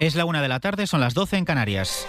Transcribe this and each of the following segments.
Es la 1 de la tarde, son las 12 en Canarias.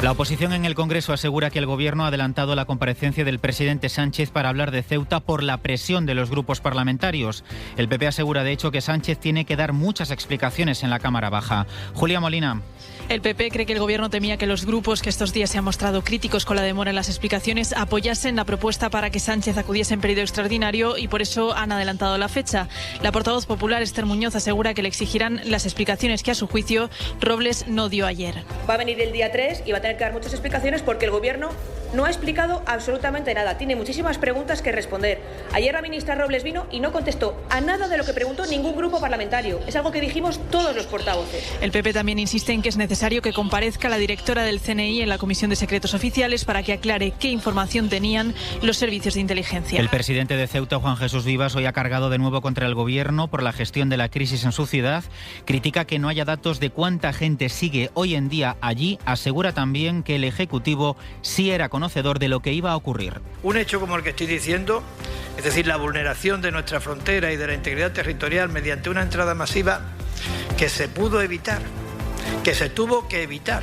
La oposición en el Congreso asegura que el Gobierno ha adelantado la comparecencia del presidente Sánchez para hablar de Ceuta por la presión de los grupos parlamentarios. El PP asegura, de hecho, que Sánchez tiene que dar muchas explicaciones en la Cámara Baja. Julia Molina. El PP cree que el Gobierno temía que los grupos que estos días se han mostrado críticos con la demora en las explicaciones apoyasen la propuesta para que Sánchez acudiese en periodo extraordinario y por eso han adelantado la fecha. La portavoz popular, Esther Muñoz, asegura que le exigirán las explicaciones que, a su juicio, Robles no dio ayer. Va a venir el día 3 y va a tener que dar muchas explicaciones porque el Gobierno no ha explicado absolutamente nada. Tiene muchísimas preguntas que responder. Ayer la ministra Robles vino y no contestó a nada de lo que preguntó ningún grupo parlamentario. Es algo que dijimos todos los portavoces. El PP también insiste en que es necesario que comparezca la directora del CNI en la Comisión de Secretos Oficiales para que aclare qué información tenían los servicios de inteligencia. El presidente de Ceuta, Juan Jesús Vivas, hoy ha cargado de nuevo contra el Gobierno por la gestión de la crisis en su ciudad. Critica que no haya datos de cuánta gente sigue hoy en día allí. Asegura también que el Ejecutivo sí era conocedor de lo que iba a ocurrir. Un hecho como el que estoy diciendo, es decir, la vulneración de nuestra frontera y de la integridad territorial mediante una entrada masiva que se pudo evitar, que se tuvo que evitar,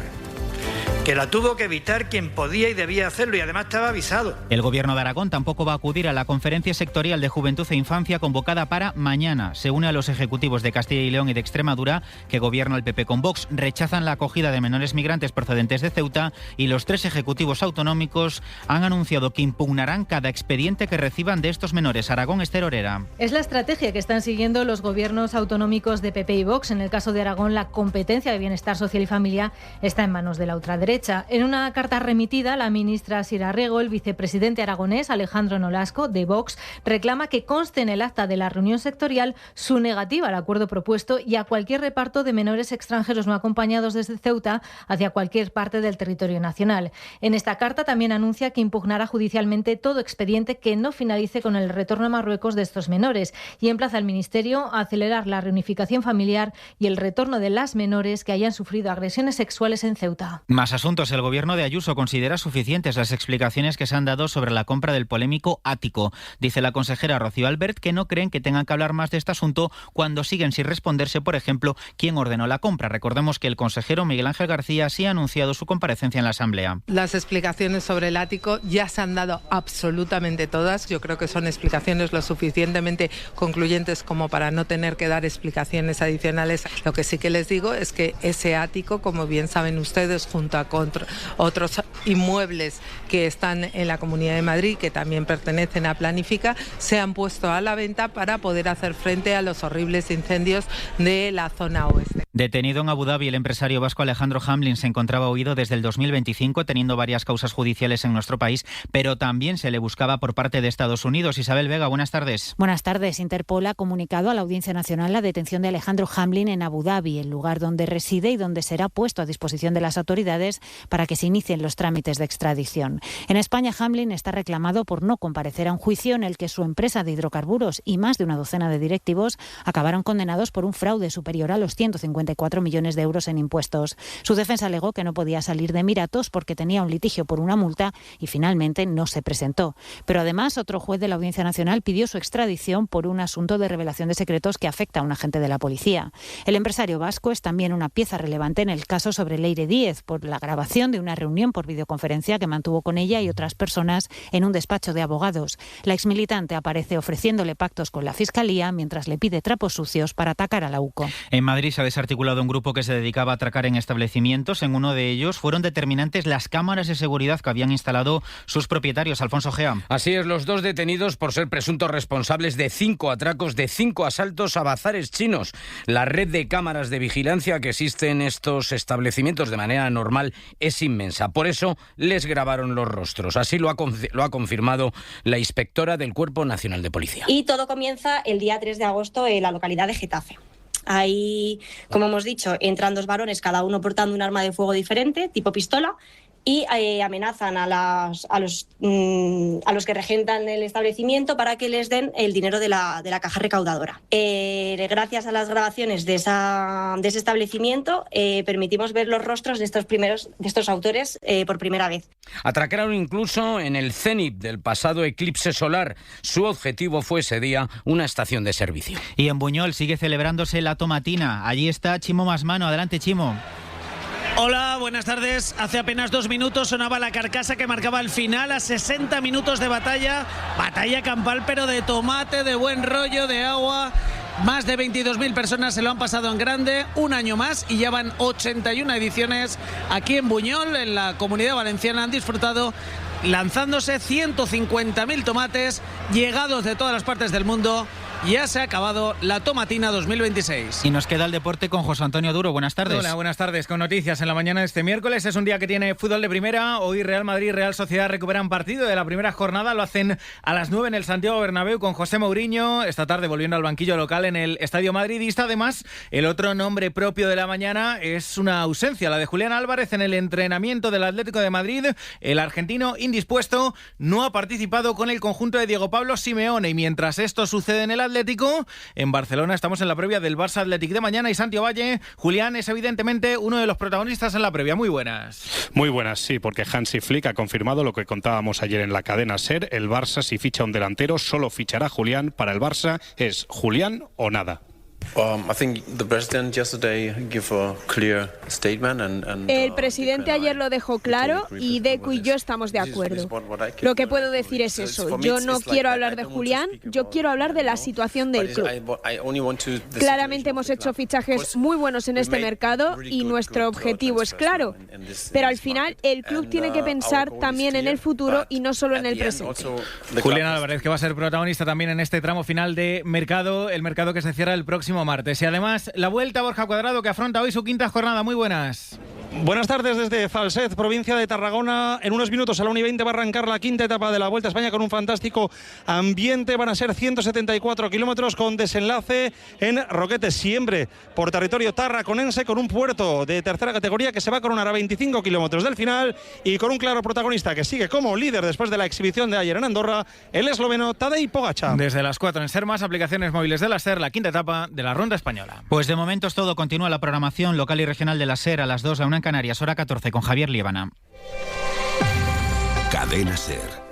que la tuvo que evitar quien podía y debía hacerlo y además estaba avisado. El Gobierno de Aragón tampoco va a acudir a la Conferencia Sectorial de Juventud e Infancia convocada para mañana. Se une a los ejecutivos de Castilla y León y de Extremadura, que gobierna el PP con Vox. Rechazan la acogida de menores migrantes procedentes de Ceuta y los 3 ejecutivos autonómicos han anunciado que impugnarán cada expediente que reciban de estos menores. Aragón, Esther Orera. Es la estrategia que están siguiendo los gobiernos autonómicos de PP y Vox. En el caso de Aragón, la competencia de bienestar social y familia está en manos de la ultraderecha. En una carta remitida, la ministra Sira Rego, el vicepresidente aragonés Alejandro Nolasco, de Vox, reclama que conste en el acta de la reunión sectorial su negativa al acuerdo propuesto y a cualquier reparto de menores extranjeros no acompañados desde Ceuta hacia cualquier parte del territorio nacional. En esta carta también anuncia que impugnará judicialmente todo expediente que no finalice con el retorno a Marruecos de estos menores y emplaza al Ministerio a acelerar la reunificación familiar y el retorno de las menores que hayan sufrido agresiones sexuales en Ceuta. Más asuntos. El Gobierno de Ayuso considera suficientes las explicaciones que se han dado sobre la compra del polémico ático. Dice la consejera Rocío Albert que no creen que tengan que hablar más de este asunto cuando siguen sin responderse, por ejemplo, quién ordenó la compra. Recordemos que el consejero Miguel Ángel García sí ha anunciado su comparecencia en la Asamblea. Las explicaciones sobre el ático ya se han dado absolutamente todas. Yo creo que son explicaciones lo suficientemente concluyentes como para no tener que dar explicaciones adicionales. Lo que sí que les digo es que ese ático, como bien saben ustedes, junto a otros inmuebles que están en la Comunidad de Madrid, que también pertenecen a Planifica, se han puesto a la venta para poder hacer frente a los horribles incendios de la zona oeste. Detenido en Abu Dhabi, el empresario vasco Alejandro Hamlin se encontraba huido desde el 2025, teniendo varias causas judiciales en nuestro país, pero también se le buscaba por parte de Estados Unidos. Isabel Vega, buenas tardes. Buenas tardes. Interpol ha comunicado a la Audiencia Nacional la detención de Alejandro Hamlin en Abu Dhabi, el lugar donde reside y donde será puesto a disposición de las autoridades para que se inicien los trámites de extradición. En España, Hamlin está reclamado por no comparecer a un juicio en el que su empresa de hidrocarburos y más de una docena de directivos acabaron condenados por un fraude superior a los 154 millones de euros en impuestos. Su defensa alegó que no podía salir de Emiratos porque tenía un litigio por una multa y finalmente no se presentó. Pero además, otro juez de la Audiencia Nacional pidió su extradición por un asunto de revelación de secretos que afecta a un agente de la policía. El empresario vasco es también una pieza relevante en el caso sobre Leire Díez por la grabación de una reunión por videoconferencia que mantuvo con ella y otras personas en un despacho de abogados. La exmilitante aparece ofreciéndole pactos con la Fiscalía mientras le pide trapos sucios para atacar a la UCO. En Madrid se ha desarticulado un grupo que se dedicaba a atracar en establecimientos. En uno de ellos fueron determinantes las cámaras de seguridad que habían instalado sus propietarios. Alfonso Gea. Así es, los 2 detenidos por ser presuntos responsables de 5 atracos, de 5 asaltos a bazares chinos. La red de cámaras de vigilancia que existe en estos establecimientos de manera normal es inmensa. Por eso les grabaron los rostros. Así lo ha confirmado la inspectora del Cuerpo Nacional de Policía. Y todo comienza el día 3 de agosto en la localidad de Getafe. Ahí, como hemos dicho, entran 2 varones, cada uno portando un arma de fuego diferente, tipo pistola, y amenazan a los que regentan el establecimiento para que les den el dinero de la caja recaudadora. Gracias a las grabaciones de ese establecimiento permitimos ver los rostros de estos autores por primera vez. Atracaron incluso en el cénit del pasado eclipse solar. Su objetivo fue ese día una estación de servicio. Y en Buñol sigue celebrándose la tomatina. Allí está Chimo Masmano. Adelante, Chimo. Hola, buenas tardes. Hace apenas 2 minutos sonaba la carcasa que marcaba el final a 60 minutos de batalla campal, pero de tomate, de buen rollo, de agua. Más de 22.000 personas se lo han pasado en grande, un año más, y ya van 81 ediciones aquí en Buñol, en la Comunidad Valenciana. Han disfrutado lanzándose 150.000 tomates llegados de todas las partes del mundo. Ya se ha acabado la tomatina 2026. Y nos queda el deporte con José Antonio Duro. Buenas tardes. Hola, buenas tardes. Con noticias en la mañana de este miércoles. Es un día que tiene fútbol de primera. Hoy Real Madrid y Real Sociedad recuperan partido de la primera jornada. Lo hacen a las 9 en el Santiago Bernabéu con José Mourinho. Esta tarde volviendo al banquillo local en el Estadio Madridista. Además, el otro nombre propio de la mañana es una ausencia, la de Julián Álvarez en el entrenamiento del Atlético de Madrid. El argentino indispuesto no ha participado con el conjunto de Diego Pablo Simeone. Y mientras esto sucede en el Atlético, en Barcelona estamos en la previa del Barça Athletic de mañana y Santi Ovalle, Julián, es evidentemente uno de los protagonistas en la previa. Muy buenas. Muy buenas, sí, porque Hansi Flick ha confirmado lo que contábamos ayer en la cadena SER. El Barça, si ficha un delantero, solo fichará Julián. Para el Barça es Julián o nada. El presidente ayer lo dejó claro y Deco y yo estamos de acuerdo. Lo que puedo decir es eso. Yo no quiero hablar de Julián, yo quiero hablar de la situación del club. Claramente hemos hecho fichajes muy buenos en este mercado y nuestro objetivo es claro. Pero al final el club tiene que pensar también en el futuro y no solo en el presente. Julián Álvarez, que va a ser protagonista también en este tramo final de mercado, el mercado que se cierra el próximo martes. Y además la vuelta a Borja Cuadrado, que afronta hoy su quinta jornada. Muy buenas. Buenas tardes desde Falset, provincia de Tarragona. En unos minutos a la 1:20 va a arrancar la quinta etapa de la Vuelta a España con un fantástico ambiente. Van a ser 174 kilómetros con desenlace en Roquetes, siempre por territorio tarraconense, con un puerto de tercera categoría que se va a coronar a 25 kilómetros del final y con un claro protagonista que sigue como líder después de la exhibición de ayer en Andorra, el esloveno Tadej Pogačar. Desde las 4 en SER, más aplicaciones móviles de la SER, la quinta etapa de la Ronda Española. Pues de momento es todo. Continúa la programación local y regional de la SER a las 2, a 1 en Canarias, hora 14 con Javier Líbana. Cadena SER.